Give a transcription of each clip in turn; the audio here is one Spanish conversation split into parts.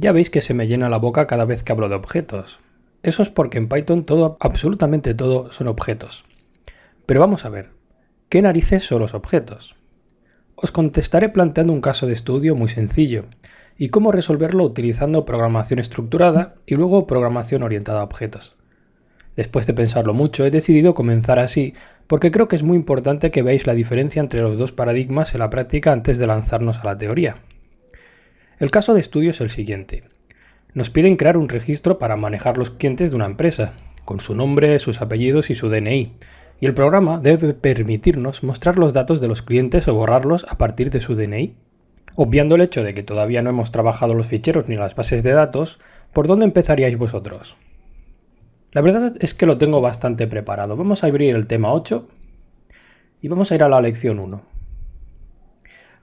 Ya veis que se me llena la boca cada vez que hablo de objetos. Eso es porque en Python todo, absolutamente todo, son objetos. Pero vamos a ver, ¿qué narices son los objetos? Os contestaré planteando un caso de estudio muy sencillo y cómo resolverlo utilizando programación estructurada y luego programación orientada a objetos. Después de pensarlo mucho, he decidido comenzar así porque creo que es muy importante que veáis la diferencia entre los dos paradigmas en la práctica antes de lanzarnos a la teoría. El caso de estudio es el siguiente. Nos piden crear un registro para manejar los clientes de una empresa, con su nombre, sus apellidos y su DNI, y el programa debe permitirnos mostrar los datos de los clientes o borrarlos a partir de su DNI. Obviando el hecho de que todavía no hemos trabajado los ficheros ni las bases de datos, ¿por dónde empezaríais vosotros? La verdad es que lo tengo bastante preparado. Vamos a abrir el tema 8 y vamos a ir a la lección 1.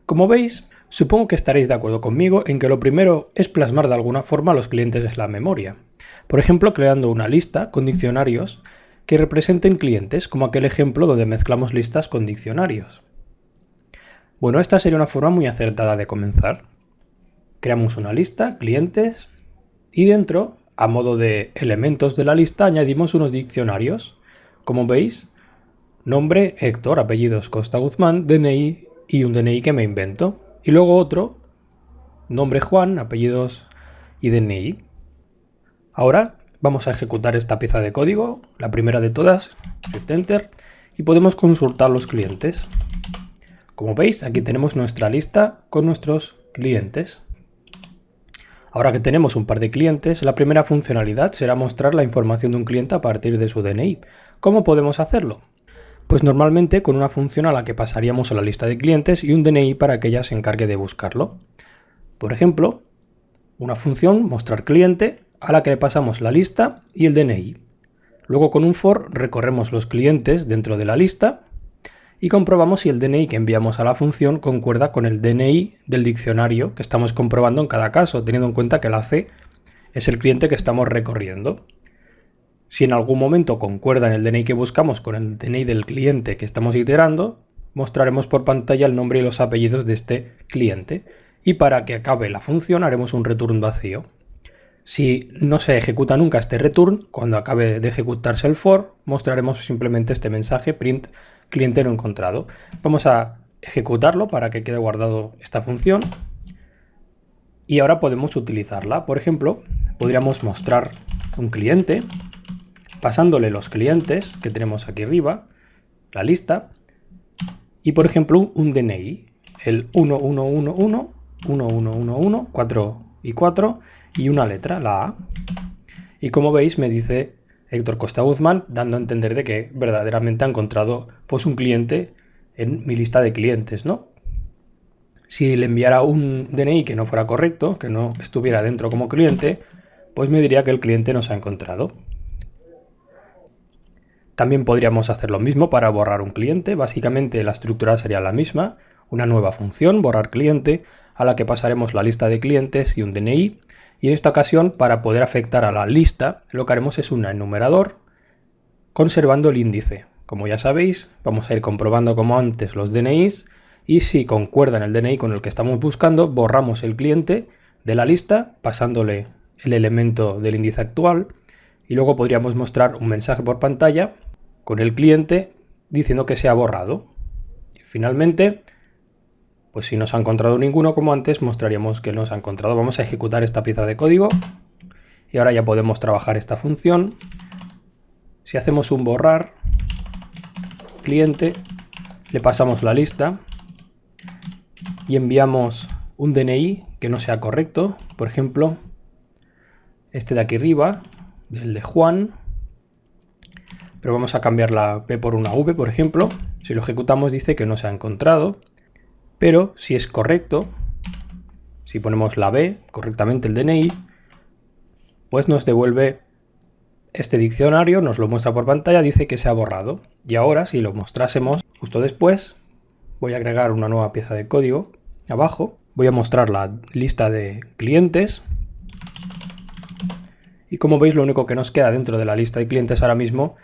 Como veis, supongo que estaréis de acuerdo conmigo en que lo primero es plasmar de alguna forma los clientes en la memoria. Por ejemplo, creando una lista con diccionarios que representen clientes, como aquel ejemplo donde mezclamos listas con diccionarios. Bueno, esta sería una forma muy acertada de comenzar. Creamos una lista, clientes, y dentro, a modo de elementos de la lista, añadimos unos diccionarios. Como veis, nombre Héctor, apellidos Costa Guzmán, DNI y un DNI que me invento. Y luego otro, nombre Juan, apellidos y DNI. Ahora vamos a ejecutar esta pieza de código, la primera de todas, Shift Enter, y podemos consultar los clientes. Como veis, aquí tenemos nuestra lista con nuestros clientes. Ahora que tenemos un par de clientes, la primera funcionalidad será mostrar la información de un cliente a partir de su DNI. ¿Cómo podemos hacerlo? Pues normalmente con una función a la que pasaríamos a la lista de clientes y un DNI para que ella se encargue de buscarlo. Por ejemplo, una función mostrar cliente a la que le pasamos la lista y el DNI. Luego con un for recorremos los clientes dentro de la lista y comprobamos si el DNI que enviamos a la función concuerda con el DNI del diccionario que estamos comprobando en cada caso, teniendo en cuenta que la C es el cliente que estamos recorriendo. Si en algún momento concuerda en el DNI que buscamos con el DNI del cliente que estamos iterando, mostraremos por pantalla el nombre y los apellidos de este cliente. Y para que acabe la función haremos un return vacío. Si no se ejecuta nunca este return, cuando acabe de ejecutarse el for, mostraremos simplemente este mensaje print cliente no encontrado. Vamos a ejecutarlo para que quede guardado esta función. Y ahora podemos utilizarla. Por ejemplo, podríamos mostrar un cliente pasándole los clientes que tenemos aquí arriba, la lista, y por ejemplo un DNI, el 1111, 1111, 4 y 4, y una letra, la A. Y como veis me dice Héctor Costa Guzmán, dando a entender de que verdaderamente ha encontrado pues un cliente en mi lista de clientes, ¿no? Si le enviara un DNI que no fuera correcto, que no estuviera dentro como cliente, pues me diría que el cliente no se ha encontrado. También podríamos hacer lo mismo para borrar un cliente. Básicamente la estructura sería la misma, una nueva función, borrar cliente, a la que pasaremos la lista de clientes y un DNI. Y en esta ocasión, para poder afectar a la lista, lo que haremos es un enumerador conservando el índice. Como ya sabéis, vamos a ir comprobando como antes los DNIs y si concuerdan el DNI con el que estamos buscando, borramos el cliente de la lista pasándole el elemento del índice actual y luego podríamos mostrar un mensaje por pantalla con el cliente diciendo que se ha borrado. Y finalmente, pues si no se ha encontrado ninguno como antes, mostraríamos que no se ha encontrado. Vamos a ejecutar esta pieza de código y ahora ya podemos trabajar esta función. Si hacemos un borrar cliente, le pasamos la lista y enviamos un DNI que no sea correcto, por ejemplo, este de aquí arriba, del de Juan, pero vamos a cambiar la P por una V, por ejemplo. Si lo ejecutamos dice que no se ha encontrado, pero si es correcto, si ponemos la B correctamente el DNI, pues nos devuelve este diccionario, nos lo muestra por pantalla, dice que se ha borrado. Y ahora si lo mostrásemos justo después, voy a agregar una nueva pieza de código abajo, voy a mostrar la lista de clientes y como veis lo único que nos queda dentro de la lista de clientes ahora mismo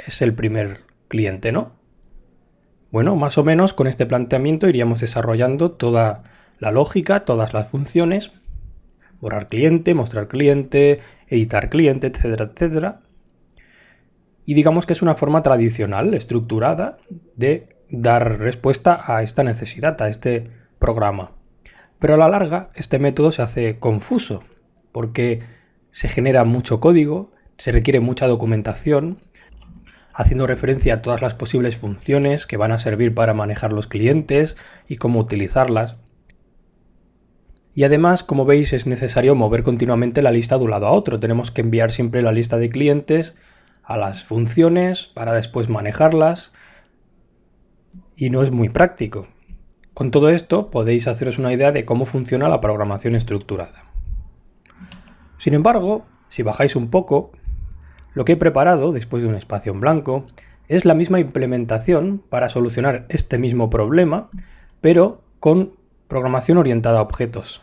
es el primer cliente, ¿no? Bueno, más o menos con este planteamiento iríamos desarrollando toda la lógica, todas las funciones borrar cliente, mostrar cliente, editar cliente, etcétera, etcétera. Y digamos que es una forma tradicional, estructurada, de dar respuesta a esta necesidad, a este programa. Pero a la larga este método se hace confuso, porque se genera mucho código, se requiere mucha documentación, haciendo referencia a todas las posibles funciones que van a servir para manejar los clientes y cómo utilizarlas. Y además, como veis, es necesario mover continuamente la lista de un lado a otro. Tenemos que enviar siempre la lista de clientes a las funciones para después manejarlas y no es muy práctico. Con todo esto podéis haceros una idea de cómo funciona la programación estructurada. Sin embargo, si bajáis un poco, lo que he preparado después de un espacio en blanco es la misma implementación para solucionar este mismo problema, pero con programación orientada a objetos.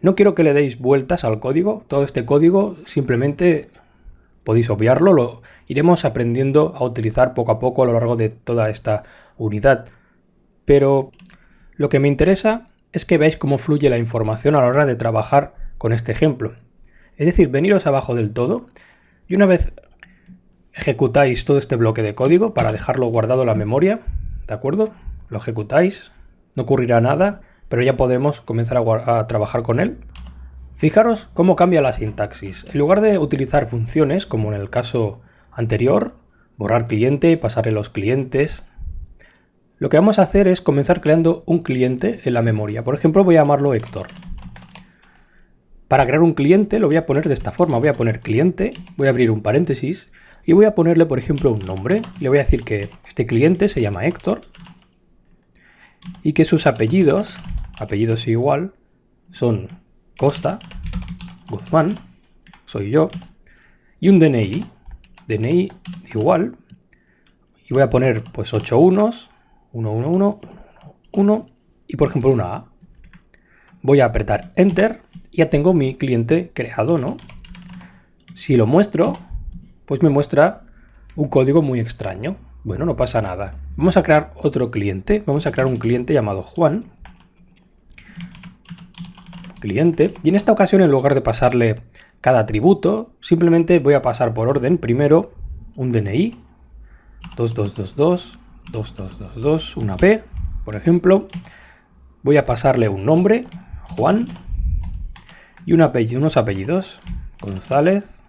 No quiero que le deis vueltas al código, todo este código simplemente podéis obviarlo, lo iremos aprendiendo a utilizar poco a poco a lo largo de toda esta unidad. Pero lo que me interesa es que veáis cómo fluye la información a la hora de trabajar con este ejemplo. Es decir, veniros abajo del todo y una vez ejecutáis todo este bloque de código para dejarlo guardado en la memoria, ¿de acuerdo? Lo ejecutáis, no ocurrirá nada, pero ya podemos comenzar a trabajar con él. Fijaros cómo cambia la sintaxis. En lugar de utilizar funciones, como en el caso anterior, borrar cliente, pasarle los clientes, lo que vamos a hacer es comenzar creando un cliente en la memoria. Por ejemplo, voy a llamarlo Héctor. Para crear un cliente lo voy a poner de esta forma. Voy a poner cliente, voy a abrir un paréntesis y voy a ponerle, por ejemplo, un nombre. Le voy a decir que este cliente se llama Héctor y que sus apellidos igual, son Costa, Guzmán, soy yo, y un DNI igual, y voy a poner pues 8 unos, 1, 1, 1, 1, y por ejemplo una A. Voy a apretar Enter y ya tengo mi cliente creado, ¿no? Si lo muestro, pues me muestra un código muy extraño. Bueno, no pasa nada. Vamos a crear otro cliente. Vamos a crear un cliente llamado Juan. Cliente. Y en esta ocasión, en lugar de pasarle cada atributo, simplemente voy a pasar por orden. Primero, un DNI. 2222, 2222, una P, por ejemplo. Voy a pasarle un nombre, Juan. Y un apellido, unos apellidos, González.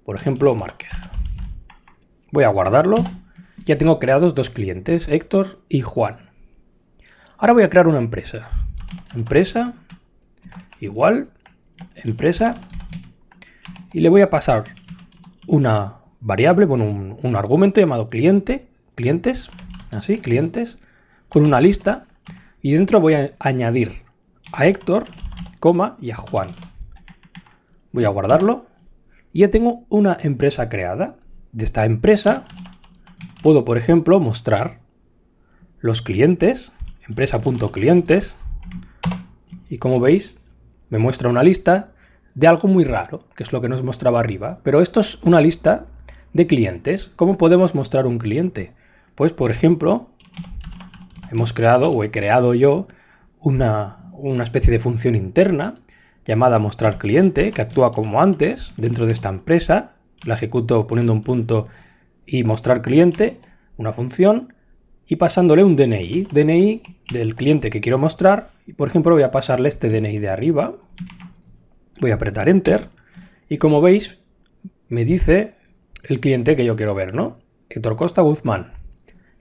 Por ejemplo, Márquez. Voy a guardarlo. Ya tengo creados dos clientes, Héctor y Juan. Ahora voy a crear una empresa. Empresa, igual, empresa. Y le voy a pasar una variable, bueno, un argumento llamado cliente, clientes, así, clientes, con una lista. Y dentro voy a añadir a Héctor, coma, y a Juan. Voy a guardarlo. Y ya tengo una empresa creada. De esta empresa puedo, por ejemplo, mostrar los clientes, empresa.clientes, y como veis me muestra una lista de algo muy raro, que es lo que nos mostraba arriba. Pero esto es una lista de clientes. ¿Cómo podemos mostrar un cliente? Pues, por ejemplo, hemos creado, o he creado yo, una especie de función interna llamada mostrar cliente, que actúa como antes dentro de esta empresa. La ejecuto poniendo un punto y mostrar cliente, una función, y pasándole un DNI del cliente que quiero mostrar. Y por ejemplo voy a pasarle este DNI de arriba, voy a apretar Enter, y como veis me dice el cliente que yo quiero ver, ¿no? Héctor Costa Guzmán.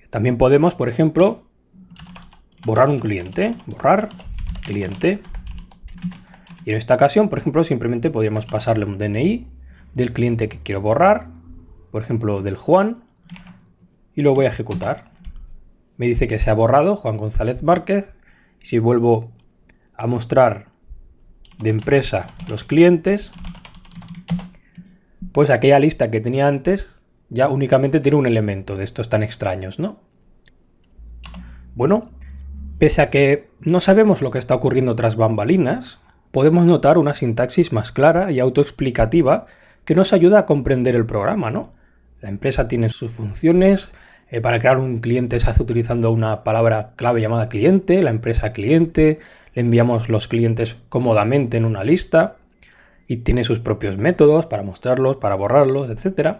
También podemos, por ejemplo, borrar un cliente, borrar cliente. Y en esta ocasión, por ejemplo, simplemente podríamos pasarle un DNI del cliente que quiero borrar, por ejemplo, del Juan, y lo voy a ejecutar. Me dice que se ha borrado Juan González Márquez. Y si vuelvo a mostrar de empresa los clientes, pues aquella lista que tenía antes ya únicamente tiene un elemento de estos tan extraños, ¿no? Bueno, pese a que no sabemos lo que está ocurriendo tras bambalinas, podemos notar una sintaxis más clara y autoexplicativa que nos ayuda a comprender el programa, ¿no? La empresa tiene sus funciones, Para crear un cliente se hace utilizando una palabra clave llamada cliente, la empresa cliente, le enviamos los clientes cómodamente en una lista y tiene sus propios métodos para mostrarlos, para borrarlos, etc.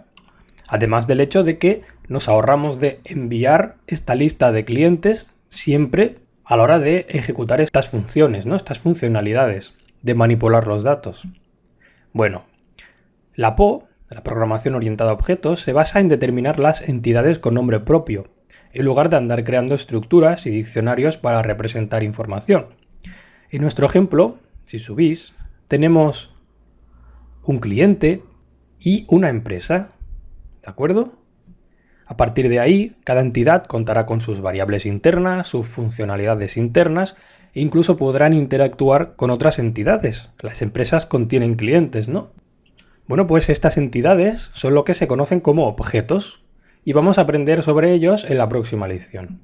Además del hecho de que nos ahorramos de enviar esta lista de clientes siempre a la hora de ejecutar estas funciones, ¿no? Estas funcionalidades de manipular los datos. Bueno, la PO, la programación orientada a objetos, se basa en determinar las entidades con nombre propio, en lugar de andar creando estructuras y diccionarios para representar información. En nuestro ejemplo, si subís, tenemos un cliente y una empresa, ¿de acuerdo? A partir de ahí, cada entidad contará con sus variables internas, sus funcionalidades internas e incluso podrán interactuar con otras entidades. Las empresas contienen clientes, ¿no? Bueno, pues estas entidades son lo que se conocen como objetos y vamos a aprender sobre ellos en la próxima lección.